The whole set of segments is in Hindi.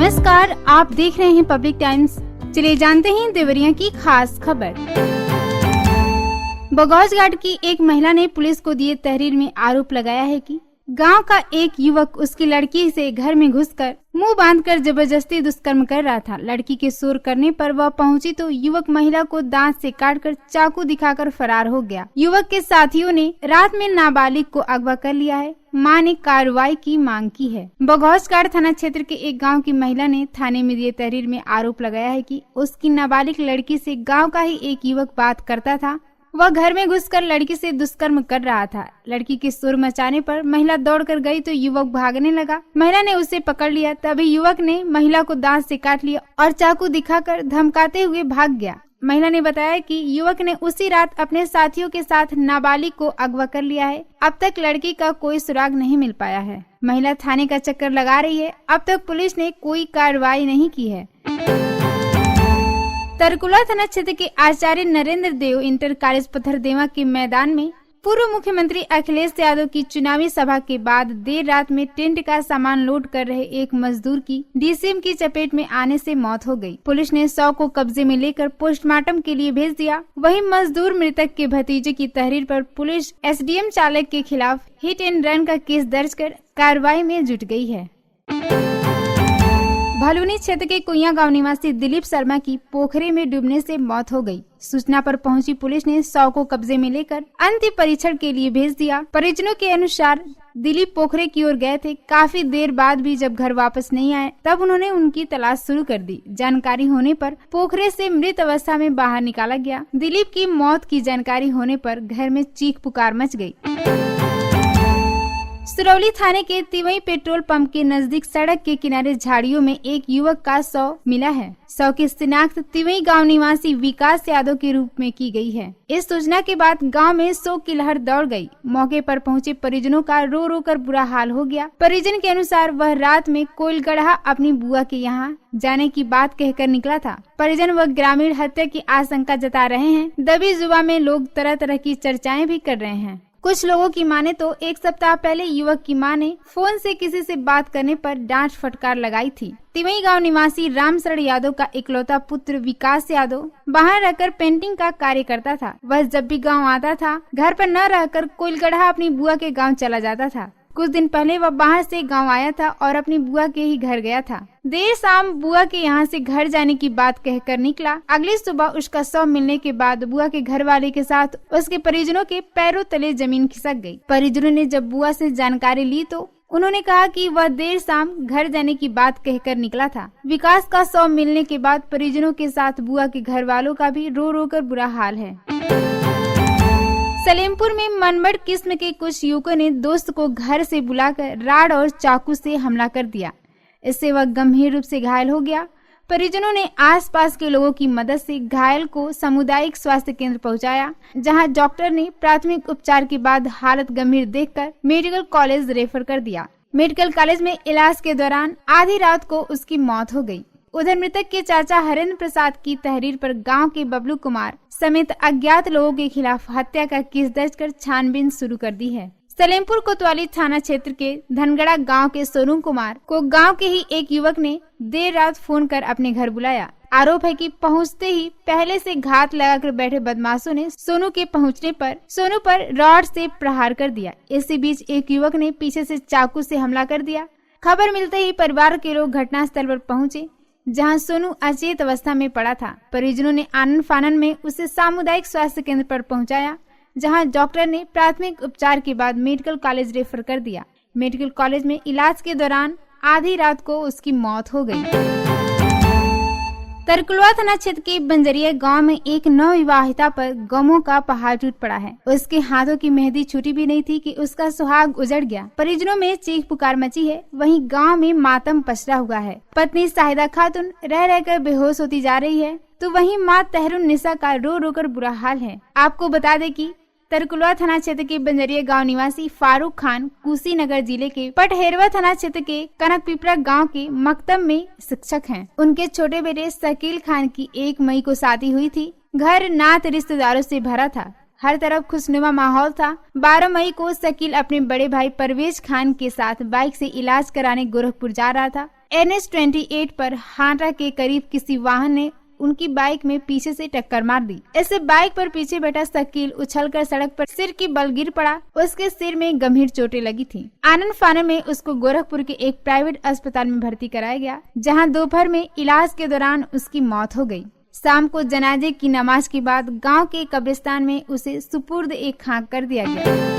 नमस्कार, आप देख रहे हैं पब्लिक टाइम्स। चलिए जानते हैं देवरिया की खास खबर। बगौज घाट की एक महिला ने पुलिस को दिए तहरीर में आरोप लगाया है कि गांव का एक युवक उसकी लड़की से घर में घुसकर मुंह बांधकर जबरदस्ती दुष्कर्म कर रहा था। लड़की के शोर करने पर वह पहुंची तो युवक महिला को दांत से काटकर चाकू दिखाकर फरार हो गया। युवक के साथियों ने रात में नाबालिग को अगवा कर लिया है। मां ने कार्रवाई की मांग की है। बगौज घाट थाना क्षेत्र के एक गांव की महिला ने थाने में दिए तहरीर में आरोप लगाया है कि उसकी नाबालिग लड़की से गाँव का ही एक युवक बात करता था। वह घर में घुसकर लड़की से दुष्कर्म कर रहा था। लड़की के शोर मचाने पर महिला दौड़कर गई तो युवक भागने लगा। महिला ने उसे पकड़ लिया। तभी युवक ने महिला को दांत से काट लिया और चाकू दिखाकर धमकाते हुए भाग गया। महिला ने बताया कि युवक ने उसी रात अपने साथियों के साथ नाबालिग को अगवा कर लिया है। अब तक लड़की का कोई सुराग नहीं मिल पाया है। महिला थाने का चक्कर लगा रही है। अब तक पुलिस ने कोई कार्रवाई नहीं की है। तरकुला थाना क्षेत्र के आचार्य नरेंद्र देव इंटर कॉलेज पत्थरदेवा के मैदान में पूर्व मुख्यमंत्री अखिलेश यादव की चुनावी सभा के बाद देर रात में टेंट का सामान लोड कर रहे एक मजदूर की डीसीएम की चपेट में आने से मौत हो गई। पुलिस ने शव को कब्जे में लेकर पोस्टमार्टम के लिए भेज दिया। वहीं मजदूर मृतक के भतीजे की तहरीर पर पुलिस एसडीएम चालक के खिलाफ हिट एंड रन का केस दर्ज कर कार्रवाई में जुट गई है। भलुनी क्षेत्र के कुइया गांव निवासी दिलीप शर्मा की पोखरे में डूबने से मौत हो गई। सूचना पर पहुंची पुलिस ने शव को कब्जे में लेकर अंतिम परीक्षण के लिए भेज दिया। परिजनों के अनुसार दिलीप पोखरे की ओर गए थे। काफी देर बाद भी जब घर वापस नहीं आए तब उन्होंने उनकी तलाश शुरू कर दी। जानकारी होने पर पोखरे से मृत अवस्था में बाहर निकाला गया। दिलीप की मौत की जानकारी होने पर घर में चीख पुकार मच गई। सिरौली थाने के तिवई पेट्रोल पंप के नजदीक सड़क के किनारे झाड़ियों में एक युवक का शव मिला है। शव की शिनाख्त तिवई गांव निवासी विकास यादव के रूप में की गई है। इस सूचना के बाद गांव में शोक की लहर दौड़ गई। मौके पर पहुंचे परिजनों का रो रो कर बुरा हाल हो गया। परिजन के अनुसार वह रात में कोइलगढ़ा अपनी बुआ के यहाँ जाने की बात कहकर निकला था। परिजन व ग्रामीण हत्या की आशंका जता रहे हैं। दबी जुबान में लोग तरह तरह की चर्चाएं भी कर रहे हैं। कुछ लोगों की माने तो एक सप्ताह पहले युवक की मां ने फोन से किसी से बात करने पर डांट फटकार लगाई थी। तिवई गांव निवासी रामशरण यादव का इकलौता पुत्र विकास यादव बाहर रहकर पेंटिंग का कार्य करता था। वह जब भी गांव आता था घर पर न रहकर कोइलगढ़ा अपनी बुआ के गांव चला जाता था। कुछ दिन पहले वह बाहर से गांव आया था और अपनी बुआ के ही घर गया था। देर शाम बुआ के यहाँ से घर जाने की बात कहकर निकला। अगली सुबह उसका शव मिलने के बाद बुआ के घर वाले के साथ उसके परिजनों के पैरों तले जमीन खिसक गई। परिजनों ने जब बुआ से जानकारी ली तो उन्होंने कहा कि वह देर शाम घर जाने की बात कहकर निकला था। विकास का शव मिलने के बाद परिजनों के साथ बुआ के घर वालों का भी रो रो कर बुरा हाल है। सलेमपुर में मनमड़ किस्म के कुछ युवकों ने दोस्त को घर से बुलाकर राड और चाकू से हमला कर दिया। इससे वह गंभीर रूप से घायल हो गया। परिजनों ने आसपास के लोगों की मदद से घायल को सामुदायिक स्वास्थ्य केंद्र पहुंचाया, जहां डॉक्टर ने प्राथमिक उपचार के बाद हालत गंभीर देखकर मेडिकल कॉलेज रेफर कर दिया। मेडिकल कॉलेज में इलाज के दौरान आधी रात को उसकी मौत हो गई। उधर मृतक के चाचा हरेंद्र प्रसाद की तहरीर पर गांव के बबलू कुमार समेत अज्ञात लोगों के खिलाफ हत्या का केस दर्ज कर छानबीन शुरू कर दी है। सलेमपुर कोतवाली थाना क्षेत्र के धनगड़ा गांव के सोनू कुमार को गांव के ही एक युवक ने देर रात फोन कर अपने घर बुलाया। आरोप है कि पहुंचते ही पहले से घात लगाकर बैठे बदमाशों ने सोनू के पहुंचने पर सोनू पर रॉड से प्रहार कर दिया। इसी बीच एक युवक ने पीछे से चाकू से हमला कर दिया। खबर मिलते ही परिवार के लोग घटनास्थल पर पहुंचे, जहां सोनू अचेत अवस्था में पड़ा था। परिजनों ने आनन फानन में उसे सामुदायिक स्वास्थ्य केंद्र पर पहुंचाया, जहां डॉक्टर ने प्राथमिक उपचार के बाद मेडिकल कॉलेज रेफर कर दिया। मेडिकल कॉलेज में इलाज के दौरान आधी रात को उसकी मौत हो गई। तरकुलवा थाना क्षेत्र के बंजरिया गांव में एक नवविवाहिता पर गमों का पहाड़ टूट पड़ा है। उसके हाथों की मेहंदी छूटी भी नहीं थी कि उसका सुहाग उजड़ गया। परिजनों में चीख पुकार मची है। वहीं गांव में मातम पसरा हुआ है। पत्नी शाहिदा खातून रह रहकर बेहोश होती जा रही है, तो वहीं मां तहरुन निसा का रो रो कर बुरा हाल है। आपको बता दें कि तरकुलवा थाना क्षेत्र के बंजरिया गांव निवासी फारूक खान कुशीनगर जिले के पटहेरवा थाना क्षेत्र के कनक पिपरा गांव के मकतब में शिक्षक हैं। उनके छोटे बेटे शकील खान की 1 मई को शादी हुई थी। घर नात रिश्तेदारों से भरा था। हर तरफ खुशनुमा माहौल था। 12 मई को शकील अपने बड़े भाई परवेज खान के साथ बाइक से इलाज कराने गोरखपुर जा रहा था। NH-28 पर हांडा के करीब किसी वाहन ने उनकी बाइक में पीछे से टक्कर मार दी। इससे बाइक पर पीछे बैठा शकील उछलकर सड़क पर सिर की बल गिर पड़ा। उसके सिर में गंभीर चोटें लगी थी। आनंद फानन में उसको गोरखपुर के एक प्राइवेट अस्पताल में भर्ती कराया गया, जहां दोपहर में इलाज के दौरान उसकी मौत हो गई। शाम को जनाजे की नमाज के बाद गांव के कब्रिस्तान में उसे सुपुर्द एक खाक कर दिया गया।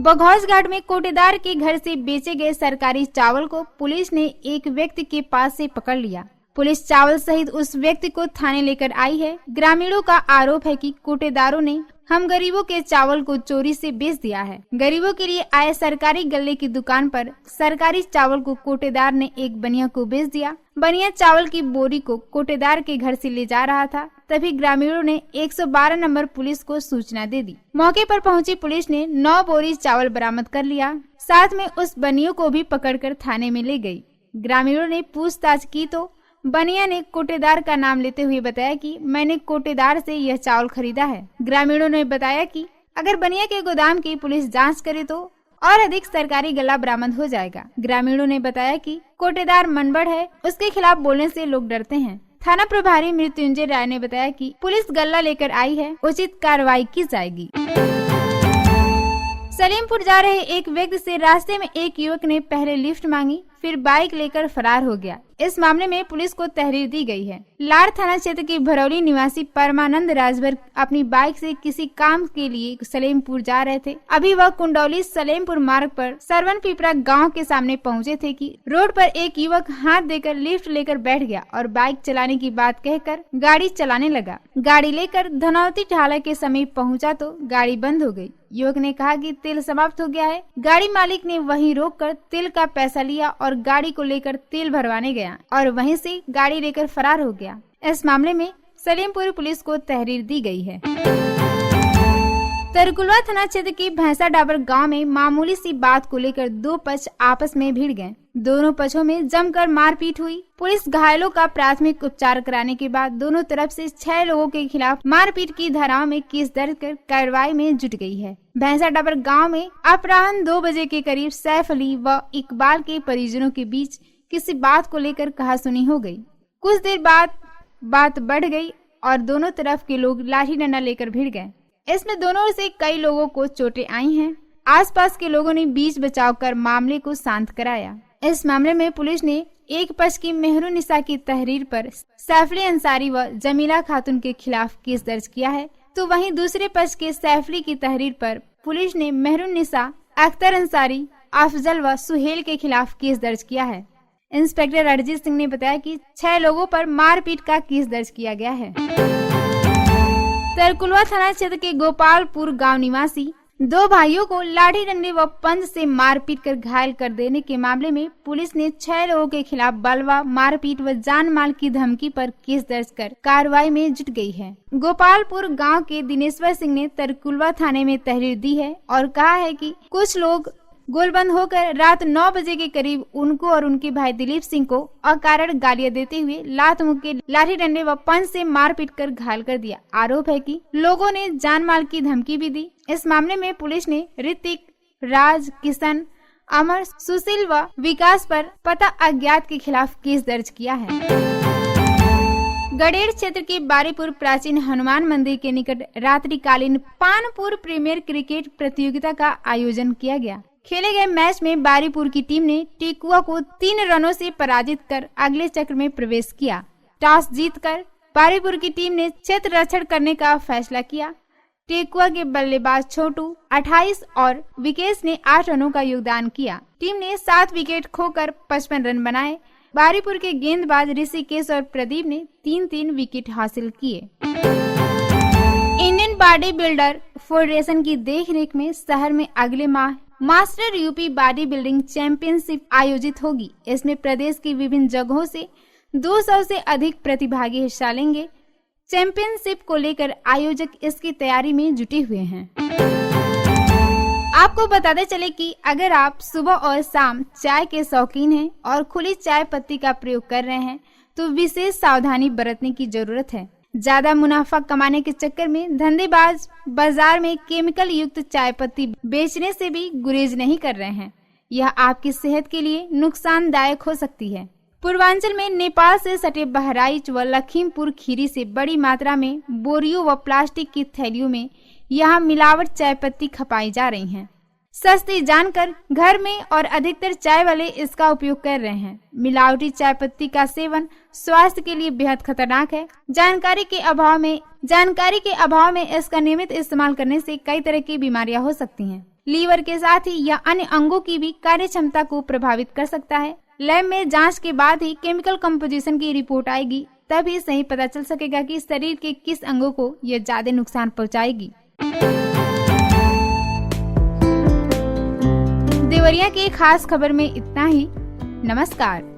बघौज घाट में कोटेदार के घर से बेचे गए सरकारी चावल को पुलिस ने एक व्यक्ति के पास से पकड़ लिया। पुलिस चावल सहित उस व्यक्ति को थाने लेकर आई है। ग्रामीणों का आरोप है कि कोटेदारों ने हम गरीबों के चावल को चोरी से बेच दिया है। गरीबों के लिए आए सरकारी गल्ले की दुकान पर सरकारी चावल को कोटेदार ने एक बनिया को बेच दिया। बनिया चावल की बोरी को कोटेदार के घर से ले जा रहा था, तभी ग्रामीणों ने 112 नंबर पुलिस को सूचना दे दी। मौके पर पहुंची पुलिस ने 9 बोरी चावल बरामद कर लिया, साथ में उस बनिया को भी पकड़कर थाने में ले गई। ग्रामीणों ने पूछताछ की तो बनिया ने कोटेदार का नाम लेते हुए बताया कि मैंने कोटेदार से यह चावल खरीदा है। ग्रामीणों ने बताया कि अगर बनिया के गोदाम की पुलिस जांच करे तो और अधिक सरकारी गल्ला बरामद हो जाएगा। ग्रामीणों ने बताया कि कोटेदार मनबड़ है, उसके खिलाफ बोलने से लोग डरते हैं। थाना प्रभारी मृत्युंजय राय ने बताया कि पुलिस गल्ला लेकर आई है, उचित कार्रवाई की जाएगी। सलेमपुर जा रहे एक व्यक्ति से रास्ते में एक युवक ने पहले लिफ्ट मांगी, फिर बाइक लेकर फरार हो गया। इस मामले में पुलिस को तहरीर दी गई है। लाड़ थाना क्षेत्र के भरौली निवासी परमानंद राजभर अपनी बाइक से किसी काम के लिए सलेमपुर जा रहे थे। अभी वह कुंडौली सलेमपुर मार्ग पर सरवन पिपरा गांव के सामने पहुंचे थे कि रोड पर एक युवक हाथ देकर लिफ्ट लेकर बैठ गया और बाइक चलाने की बात कहकर गाड़ी चलाने लगा। गाड़ी लेकर धनौती ढाला के समीप पहुंचा तो गाड़ी बंद हो गई। युवक ने कहा कि तेल समाप्त हो गया है। गाड़ी मालिक ने वहीं रोककर तेल का पैसा लिया और गाड़ी को लेकर तेल भरवाने गया और वहीं से गाड़ी लेकर फरार हो गया। इस मामले में सलेमपुर पुलिस को तहरीर दी गई है। तरकुलवा थाना क्षेत्र के भैंसा डाबर गांव में मामूली सी बात को लेकर 2 पक्ष आपस में भिड़ गए। दोनों पक्षों में जमकर मारपीट हुई। पुलिस घायलों का प्राथमिक उपचार कराने के बाद दोनों तरफ से 6 लोगों के खिलाफ मारपीट की धाराओं में केस दर्ज कर कार्रवाई में जुट गई है। भैंसा डाबर गाँव में अपराह्न 2 बजे के करीब सैफ अली व इकबाल के परिजनों के बीच किसी बात को लेकर कहासुनी हो गई। कुछ देर बाद बात बढ़ गई और दोनों तरफ के लोग लाठी डंडा लेकर भिड़ गए। इसमें दोनों ओर से कई लोगों को चोटें आई हैं। आसपास के लोगों ने बीच बचाव कर मामले को शांत कराया। इस मामले में पुलिस ने एक पक्ष की मेहरुनिसा की तहरीर पर सैफली अंसारी व जमीला खातून के खिलाफ केस दर्ज किया है, तो वहीं दूसरे पक्ष के सैफली की तहरीर पर पुलिस ने मेहरुनिसा, अख्तर अंसारी, अफजल व सुहेल के खिलाफ केस दर्ज किया है। इंस्पेक्टर रणजीत सिंह ने बताया कि 6 लोगों पर मारपीट का केस दर्ज किया गया है। तरकुलवा थाना क्षेत्र के गोपालपुर गांव निवासी 2 भाइयों को लाठी डंडे व पंच से मारपीट कर घायल कर देने के मामले में पुलिस ने 6 लोगों के खिलाफ बलवा, मारपीट व जान माल की धमकी पर केस दर्ज कर कार्रवाई में जुट गई है। गोपालपुर गांव के दिनेश्वर सिंह ने तरकुलवा थाने में तहरीर दी है और कहा है कि कुछ लोग गोलबंद होकर रात 9 बजे के करीब उनको और उनके भाई दिलीप सिंह को अकारण गालियां देते हुए लात मुक्के, लाठी डंडे व पंच से मारपीट कर घायल कर दिया। आरोप है कि लोगों ने जान माल की धमकी भी दी। इस मामले में पुलिस ने ऋतिक, राज, किशन, अमर, सुशील व विकास पर पता अज्ञात के खिलाफ केस दर्ज किया है। गडेर क्षेत्र के बारीपुर प्राचीन हनुमान मंदिर के निकट रात्रिकालीन पानपुर प्रीमियर क्रिकेट प्रतियोगिता का आयोजन किया गया। खेले गए मैच में बारीपुर की टीम ने टेकुआ को 3 रनों से पराजित कर अगले चक्र में प्रवेश किया। टॉस जीतकर बारीपुर की टीम ने क्षेत्र रक्षण करने का फैसला किया। टेकुआ के बल्लेबाज छोटू 28 और विकेश ने 8 रनों का योगदान किया। टीम ने 7 विकेट खोकर 55 रन बनाए। बारीपुर के गेंदबाज ऋषिकेश और प्रदीप ने 3-3 विकेट हासिल किए। इंडियन बॉडी बिल्डर फेडरेशन की देखरेख में शहर में अगले माह master UP body building championship आयोजित होगी। इसमें प्रदेश की विभिन्न जगहों से 200 से अधिक प्रतिभागी हिस्सा लेंगे। चैंपियनशिप को लेकर आयोजक इसकी तैयारी में जुटे हुए हैं। आपको बताते चले कि अगर आप सुबह और शाम चाय के शौकीन हैं और खुली चाय पत्ती का प्रयोग कर रहे हैं तो विशेष सावधानी बरतने की जरूरत है। ज्यादा मुनाफा कमाने के चक्कर में धंधेबाज बाजार में केमिकल युक्त चाय पत्ती बेचने से भी गुरेज नहीं कर रहे हैं। यह आपकी सेहत के लिए नुकसानदायक हो सकती है। पूर्वांचल में नेपाल से सटे बहराइच व लखीमपुर खीरी से बड़ी मात्रा में बोरियों व प्लास्टिक की थैलियों में यहाँ मिलावट चाय पत्ती खपाई जा रही है। सस्ती जानकर घर में और अधिकतर चाय वाले इसका उपयोग कर रहे हैं। मिलावटी चाय पत्ती का सेवन स्वास्थ्य के लिए बेहद खतरनाक है। जानकारी के अभाव में इसका नियमित इस्तेमाल करने से कई तरह की बीमारियां हो सकती हैं। लीवर के साथ ही यह अन्य अंगों की भी कार्य क्षमता को प्रभावित कर सकता है। लैब में जांच के बाद ही केमिकल कंपोजिशन की रिपोर्ट आएगी, तभी सही पता चल सकेगा कि शरीर के किस अंगों को यह ज्यादा नुकसान पहुंचाएगी। देवरिया की खास खबर में इतना ही। नमस्कार।